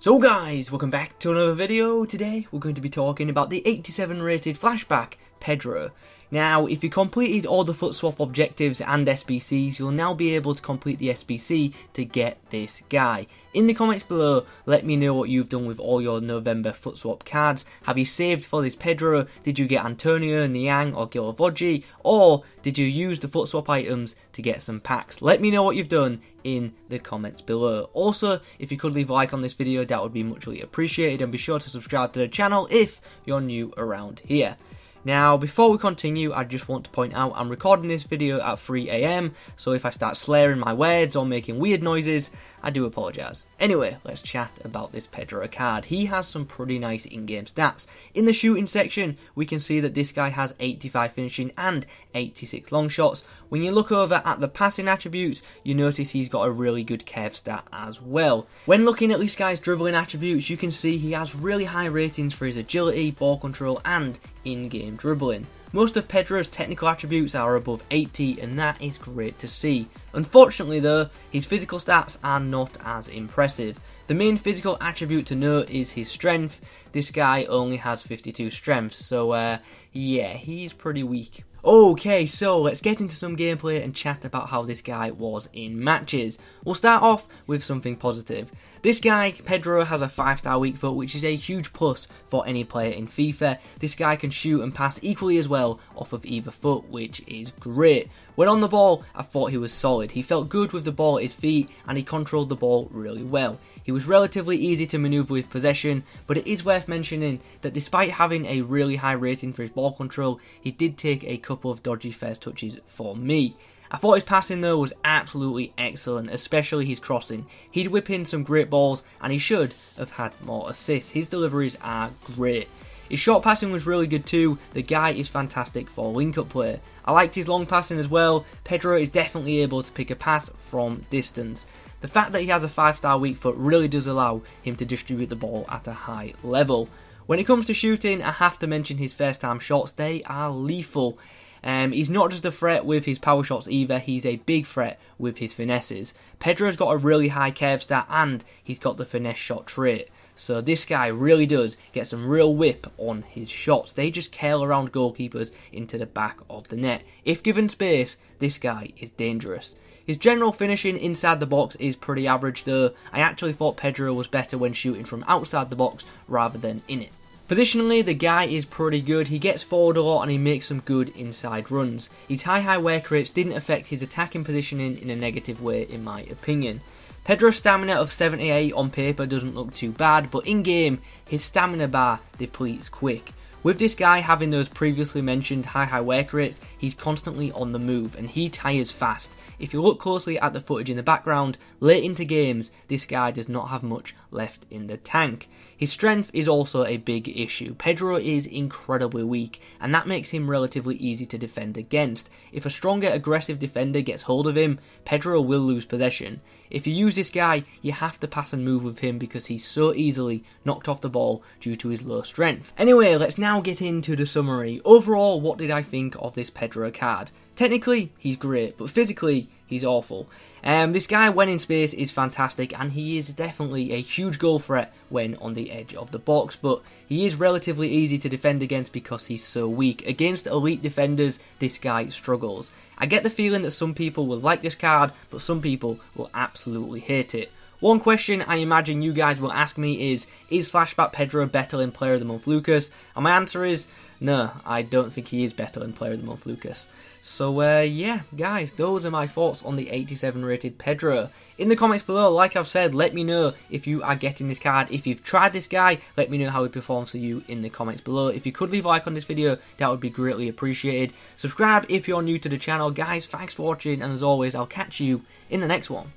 So guys, welcome back to another video. Today we're going to be talking about the 87 rated Flashback Pedro. Now, if you completed all the foot swap objectives and SBCs, you'll now be able to complete the SBC to get this guy. In the comments below, let me know what you've done with all your November foot swap cards. Have you saved for this Pedro? Did you get Antonio, Niang or Gilavogi? Or did you use the foot swap items to get some packs? Let me know what you've done in the comments below. Also, if you could leave a like on this video, that would be muchly appreciated, and be sure to subscribe to the channel if you're new around here. Now, before we continue, I just want to point out I'm recording this video at 3 AM, so if I start slurring my words or making weird noises, I do apologise. Anyway, let's chat about this Pedro card. He has some pretty nice in-game stats. In the shooting section, we can see that this guy has 85 finishing and 86 long shots. When you look over at the passing attributes, you notice he's got a really good curve stat as well. When looking at this guy's dribbling attributes, you can see he has really high ratings for his agility, ball control and in-game dribbling. Most of Pedro's technical attributes are above 80, and that is great to see. Unfortunately though, his physical stats are not as impressive. The main physical attribute to note is his strength. This guy only has 52 strength, so yeah, he's pretty weak. Okay, so let's get into some gameplay and chat about how this guy was in matches. We'll start off with something positive. This guy, Pedro, has a 5-star weak foot, which is a huge plus for any player in FIFA. This guy can shoot and pass equally as well off of either foot, which is great. When on the ball, I thought he was solid. He felt good with the ball at his feet and he controlled the ball really well. He was relatively easy to manoeuvre with possession, but it is worth mentioning that despite having a really high rating for his ball control, he did take a couple of dodgy first touches for me. I thought his passing though was absolutely excellent, especially his crossing. He'd whip in some great balls and he should have had more assists. His deliveries are great. His short passing was really good too. The guy is fantastic for link-up play. I liked his long passing as well. Pedro is definitely able to pick a pass from distance. The fact that he has a 5-star weak foot really does allow him to distribute the ball at a high level. When it comes to shooting, I have to mention his first time shots. They are lethal. He's not just a threat with his power shots either, he's a big threat with his finesses. Pedro's got a really high curve stat and he's got the finesse shot trait. So this guy really does get some real whip on his shots. They just curl around goalkeepers into the back of the net. If given space, this guy is dangerous. His general finishing inside the box is pretty average though. I actually thought Pedro was better when shooting from outside the box rather than in it. Positionally, the guy is pretty good. He gets forward a lot and he makes some good inside runs. His high work rates didn't affect his attacking positioning in a negative way in my opinion. Pedro's stamina of 78 on paper doesn't look too bad, but in game, his stamina bar depletes quick. With this guy having those previously mentioned high work rates, he's constantly on the move and he tires fast. If you look closely at the footage in the background, late into games, this guy does not have much left in the tank. His strength is also a big issue. Pedro is incredibly weak, and that makes him relatively easy to defend against. If a stronger aggressive defender gets hold of him, Pedro will lose possession. If you use this guy, you have to pass and move with him because he's so easily knocked off the ball due to his low strength. Anyway, let's now get into the summary. Overall, what did I think of this Pedro card? Technically, he's great, but physically, he's awful. This guy, when in space, is fantastic, and he is definitely a huge goal threat when on the edge of the box, but he is relatively easy to defend against because he's so weak. Against elite defenders, this guy struggles. I get the feeling that some people will like this card, but some people will absolutely hate it. One question I imagine you guys will ask me is Flashback Pedro better than Player of the Month Lucas? And my answer is, no, I don't think he is better than Player of the Month Lucas. So yeah, guys, those are my thoughts on the 87 rated Pedro. In the comments below, like I've said, let me know if you are getting this card. If you've tried this guy, let me know how he performs for you in the comments below. If you could leave a like on this video, that would be greatly appreciated. Subscribe if you're new to the channel. Guys, thanks for watching, and as always, I'll catch you in the next one.